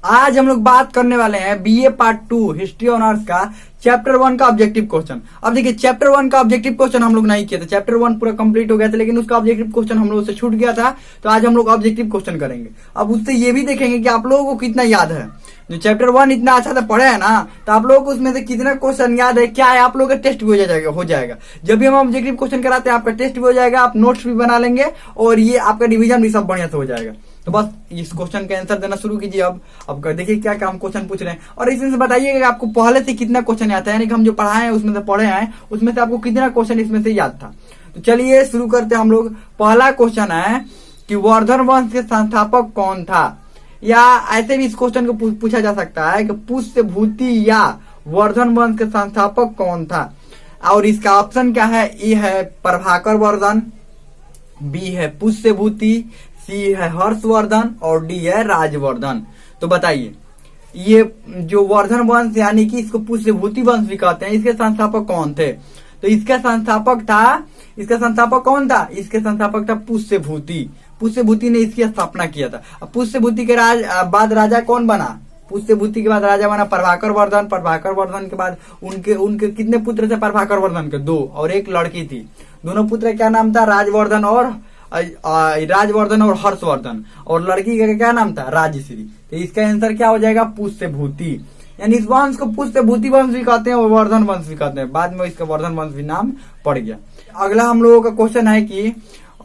आज हम लोग बात करने वाले हैं बीए पार्ट 2 हिस्ट्री ऑनर्स का चैप्टर 1 का ऑब्जेक्टिव क्वेश्चन। अब देखिए चैप्टर 1 का ऑब्जेक्टिव क्वेश्चन हम लोग नहीं किए थे, चैप्टर 1 पूरा कंप्लीट हो गया था, लेकिन उसका ऑब्जेक्टिव क्वेश्चन हम लोग से छूट गया था, तो आज हम लोग ऑब्जेक्टिव क्वेश्चन करेंगे। अब उससे ये भी देखेंगे कि आप लोगों को कितना याद है। जो चैप्टर 1 इतना अच्छा से पढ़े है ना, तो आप लोगों को उसमें से कितना क्वेश्चन याद है, क्या है, आप लोगों का टेस्ट भी हो जाएगा। जब भी हम ऑब्जेक्टिव क्वेश्चन कराते हैं आपका टेस्ट भी हो जाएगा, आप नोट्स भी बना लेंगे और ये आपका रिवीजन भी सब बढ़िया से हो जाएगा। तो बस इस क्वेश्चन का आंसर देना शुरू कीजिए। अब देखिए क्या क्या हम क्वेश्चन पूछ रहे हैं और इसमें से बताइएगा कि आपको पहले से कितना क्वेश्चन आता है, यानी कि हम जो पढ़ाए हैं उसमें से पढ़े हैं उसमें से आपको कितना क्वेश्चन इसमें से याद था। तो चलिए शुरू करते हैं हम लोग। पहला क्वेश्चन है कि वर्धन वंश के संस्थापक कौन था, या ऐसे भी इस क्वेश्चन को पूछा जा सकता है कि पुष्यभूति या वर्धन वंश के संस्थापक कौन था। और इसका ऑप्शन क्या है, ए है प्रभाकर वर्धन, बी है पुष्यभूति, सी है हर्षवर्धन और डी है राजवर्धन। तो बताइए ये जो वर्धन वंश यानी कि इसको पुष्यभूति वंश भी कहते हैं, इसके संस्थापक कौन थे। तो इसका संस्थापक कौन था, इसके संस्थापक था पुष्यभूति। पुष्यभूति ने इसकी स्थापना किया था। अब पुष्यभूति के बाद राजा कौन बना, पुष्यभूति के बाद राजा बना प्रभाकर वर्धन। प्रभाकर वर्धन के बाद उनके कितने पुत्र थे प्रभाकर वर्धन के, 2 और एक लड़की थी। दोनों पुत्र क्या नाम था, राजवर्धन और हर्षवर्धन, और लड़की का क्या नाम था, राजश्री। तो इसका आंसर क्या हो जाएगा, पुष्यभूति। यानी इस वंश को पुष्यभूति वंश भी कहते हैं और वर्धन वंश भी कहते हैं, बाद में इसका वर्धन वंश भी नाम पड़ गया। अगला हम लोगों का क्वेश्चन है कि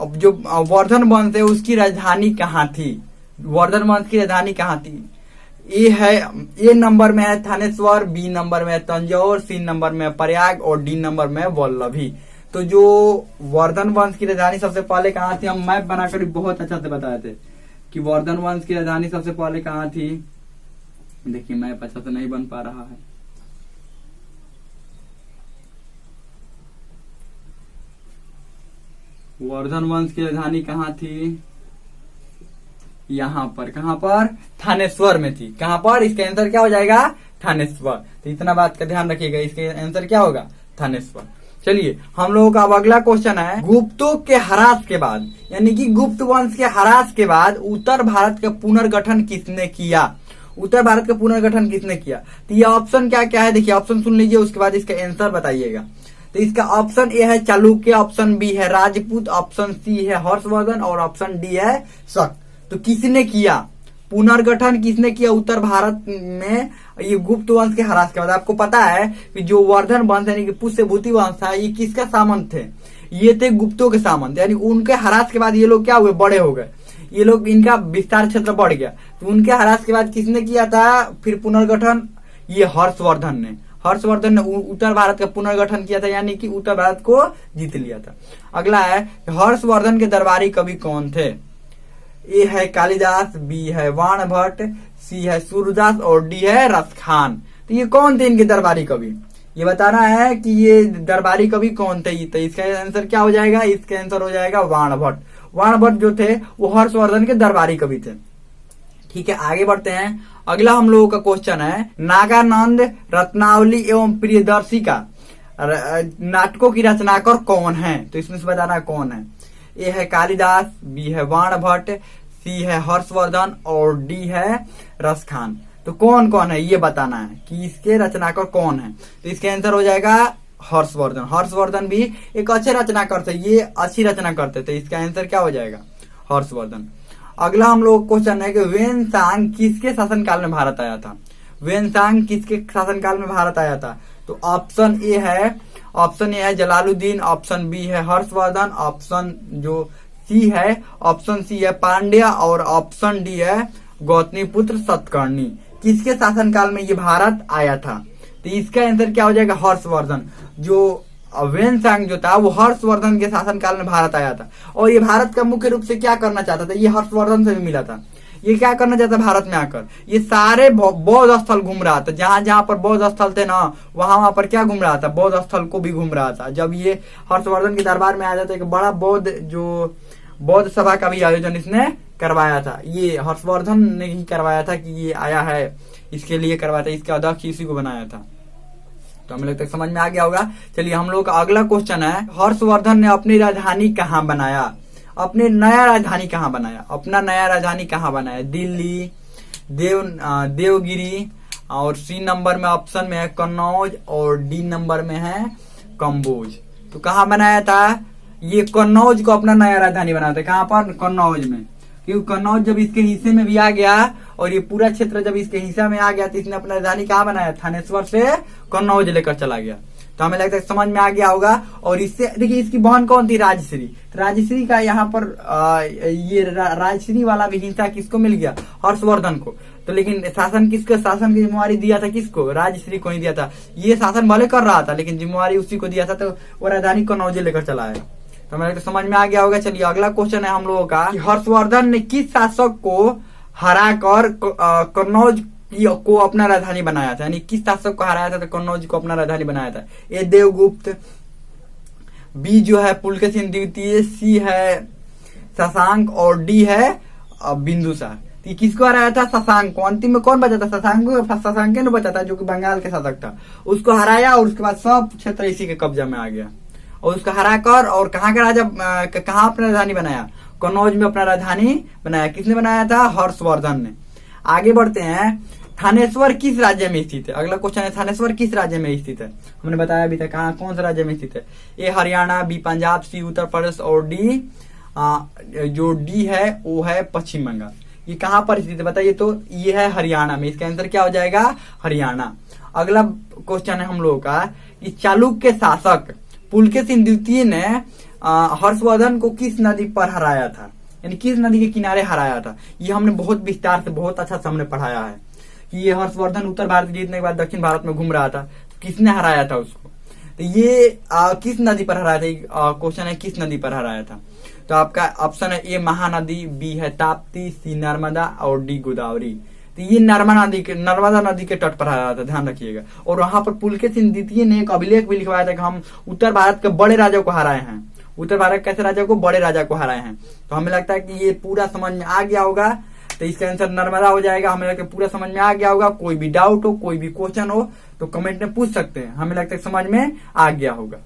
जो वर्धन वंश है उसकी राजधानी कहाँ थी। वर्धन वंश की राजधानी कहाँ थी, ए नंबर में है थानेश्वर, बी नंबर में है तंजौर, सी नंबर में है प्रयाग और डी नंबर में है वल्लभी। तो जो वर्धन वंश की राजधानी सबसे पहले कहाँ थी, हम मैप बनाकर बहुत अच्छा से बताए थे कि वर्धन वंश की राजधानी सबसे पहले कहाँ थी। देखिए मैप अच्छा से नहीं बन पा रहा है। वर्धन वंश की राजधानी कहाँ थी, यहाँ पर, कहाँ पर, थानेश्वर में थी। कहाँ पर, इसका आंसर क्या हो जाएगा, थानेश्वर। तो इतना बात का ध्यान रखिएगा, इसके आंसर क्या होगा, थानेश्वर। चलिए हम लोगों का अब अगला क्वेश्चन है, गुप्तों के ह्रास के बाद, यानी कि गुप्त वंश के ह्रास के बाद उत्तर भारत का पुनर्गठन किसने किया। उत्तर भारत का पुनर्गठन किसने किया। तो ये ऑप्शन क्या क्या है, देखिए ऑप्शन सुन लीजिए, उसके बाद इसका आंसर बताइएगा। तो इसका ऑप्शन ए है चालुक्य, ऑप्शन बी है राजपूत, ऑप्शन सी है हर्षवर्धन और ऑप्शन डी है शक। तो किसने किया पुनर्गठन, किसने किया उत्तर भारत में ये गुप्त वंश के ह्रास के बाद। आपको पता है कि जो वर्धन वंश यानी कि पुष्यभूति वंश था, ये किसका सामंत थे, ये थे गुप्तों के सामंत। यानी उनके ह्रास के बाद ये लोग क्या हुए, बड़े हो गए, ये लोग, इनका विस्तार क्षेत्र बढ़ गया। तो उनके ह्रास के बाद किसने किया था फिर पुनर्गठन, ये हर्षवर्धन ने उत्तर भारत का पुनर्गठन किया था, यानी कि उत्तर भारत को जीत लिया था। अगला है हर्षवर्धन के दरबारी कवि कौन थे। ए है कालिदास, बी है वाणभट्ट, सी है सूरदास और डी है रसखान। तो ये कौन थे इनके दरबारी कवि, ये बताना है कि ये दरबारी कवि कौन थे। तो इसका आंसर क्या हो जाएगा, इसका आंसर हो जाएगा वाणभट्ट। वाणभट्ट जो थे वो हर्षवर्धन के दरबारी कवि थे। ठीक है आगे बढ़ते हैं। अगला हम लोगों का क्वेश्चन है, नागानंद, रत्नावली एवं प्रियदर्शी का नाटकों की रचनाकार कौन है। तो इसमें से बताना कौन है। ए है कालिदास, बी है वाणभट्ट, सी है हर्षवर्धन और डी है रसखान। तो कौन कौन है ये बताना है कि इसके रचनाकार कौन है। तो इसका आंसर हो जाएगा हर्षवर्धन। हर्षवर्धन भी एक अच्छे रचनाकार थे, ये अच्छी रचना करते थे। इसका आंसर क्या हो जाएगा, हर्षवर्धन। अगला हम लोग क्वेश्चन है कि वेनसांग किसके शासनकाल में भारत आया था। वेनसांग किसके शासनकाल में भारत आया था। तो ऑप्शन ए है जलालुद्दीन, ऑप्शन बी है हर्षवर्धन, ऑप्शन सी है पांड्या और ऑप्शन डी है गौतमीपुत्र सतकर्णी। किसके शासनकाल में ये भारत आया था। तो इसका आंसर क्या हो जाएगा, हर्षवर्धन। जो वेनसांग जो था वो हर्षवर्धन के शासनकाल में भारत आया था और ये भारत का मुख्य रूप से क्या करना चाहता था, ये हर्षवर्धन से भी मिला था। ये क्या करना चाहता भारत में आकर, ये सारे बौद्ध स्थल घूम रहा था। जहां जहां पर बौद्ध स्थल थे ना, वहां पर क्या घूम रहा था, बौद्ध स्थल को भी घूम रहा था। जब ये हर्षवर्धन के दरबार में आया था, एक बड़ा बौद्ध सभा का भी आयोजन इसने करवाया था। ये हर्षवर्धन ने ही करवाया था कि ये आया है, इसके लिए करवाया था, इसके अध्यक्ष इसी को बनाया था। तो हमें लगता है समझ में आ गया होगा। चलिए हम लोग का अगला क्वेश्चन है, हर्षवर्धन ने अपनी राजधानी कहाँ बनाया। अपना नया राजधानी कहाँ बनाया, दिल्ली, देवगिरी, और सी नंबर में ऑप्शन में है कन्नौज, और डी नंबर में है कम्बोज। तो कहाँ बनाया था? ये कन्नौज को अपना नया राजधानी बनाया था। कहाँ पर? कन्नौज में। क्योंकि कन्नौज जब इसके हिस्से में भी आ गया और ये पूरा क्षेत्र जब इसके हिस्सा में आ गया तो इसने अपना राजधानी कहाँ बनाया? थानेश्वर से कन्नौज लेकर चला गया। तो हमें लगता है समझ में आ गया होगा। और इससे देखिए इसकी बहन कौन थी? राजश्री। तो राजश्री का यहाँ पर ये राजश्री वाला भी हिस्सा किसको मिल गया? हर्षवर्धन को। तो लेकिन शासन की जिम्मेवारी दिया था किसको? राजश्री को ही दिया था। ये शासन भले कर रहा था लेकिन जिम्मेवारी उसी को दिया था, तो वो राजधानी कन्नौज लेकर चला है। तो हमें तो समझ में आ गया होगा। चलिए अगला क्वेश्चन है हम लोगों का कि हर्षवर्धन ने किस शासक को हराकर कन्नौज को अपना राजधानी बनाया था? यानी किस शासक को हराया था तो कन्नौज को अपना राजधानी बनाया था? ए देवगुप्त, बी जो है पुलकेशिन द्वितीय, सी है शशांक, और डी है बिंदुसार। तो किसको हराया था? शशांक को। अंतिम में कौन बचा था? शशांक ने बचा था, जो कि बंगाल के शासक था। उसको हराया और उसके बाद सब क्षेत्र इसी के कब्जा में आ गया। और उसको हराकर और कहाँ का राजा, कहाँ अपना राजधानी बनाया? कन्नौज में अपना राजधानी बनाया। किसने बनाया था? हर्षवर्धन ने। आगे बढ़ते हैं। थानेश्वर किस राज्य में स्थित है? अगला क्वेश्चन है थानेश्वर किस राज्य में स्थित है? हमने बताया अभी तक कहाँ कौन सा राज्य में स्थित है? ए हरियाणा, बी पंजाब, सी उत्तर प्रदेश, और डी जो डी है वो है पश्चिम बंगाल। ये कहाँ पर स्थित है बताइए? तो ये है हरियाणा में। इसका आंसर क्या हो जाएगा? हरियाणा। अगला क्वेश्चन है हम लोगों का कि चालुक्य शासक पुलकेशिन द्वितीय ने हर्षवर्धन को किस नदी पर हराया था? यानी किस नदी के किनारे हराया था? ये हमने बहुत विस्तार से बहुत अच्छा से हमने पढ़ाया है कि ये हर्षवर्धन उत्तर भारत जीतने के बाद दक्षिण भारत में घूम रहा था, तो किसने हराया था उसको? तो ये किस नदी पर हराया था? क्वेश्चन है किस नदी पर हराया था? तो आपका ऑप्शन है ए महानदी, बी है ताप्ती, सी नर्मदा, और डी गोदावरी। तो ये नर्मदा नदी के तट पर हराया था, ध्यान रखिएगा। और वहां पर पुलकेशिन द्वितीय ने एक अभिलेख भी लिखवाया था कि हम उत्तर भारत के बड़े राजा को हराए हैं। उत्तर भारत कैसे राजा को? बड़े राजा को हराए हैं। तो हमें लगता है कि ये पूरा समझ में आ गया होगा। तो इसका आंसर नर्मदा हो जाएगा। हमें लगता है पूरा समझ में आ गया होगा। कोई भी डाउट हो, कोई भी क्वेश्चन हो तो कमेंट में पूछ सकते हैं। हमें लगता है समझ में आ गया होगा।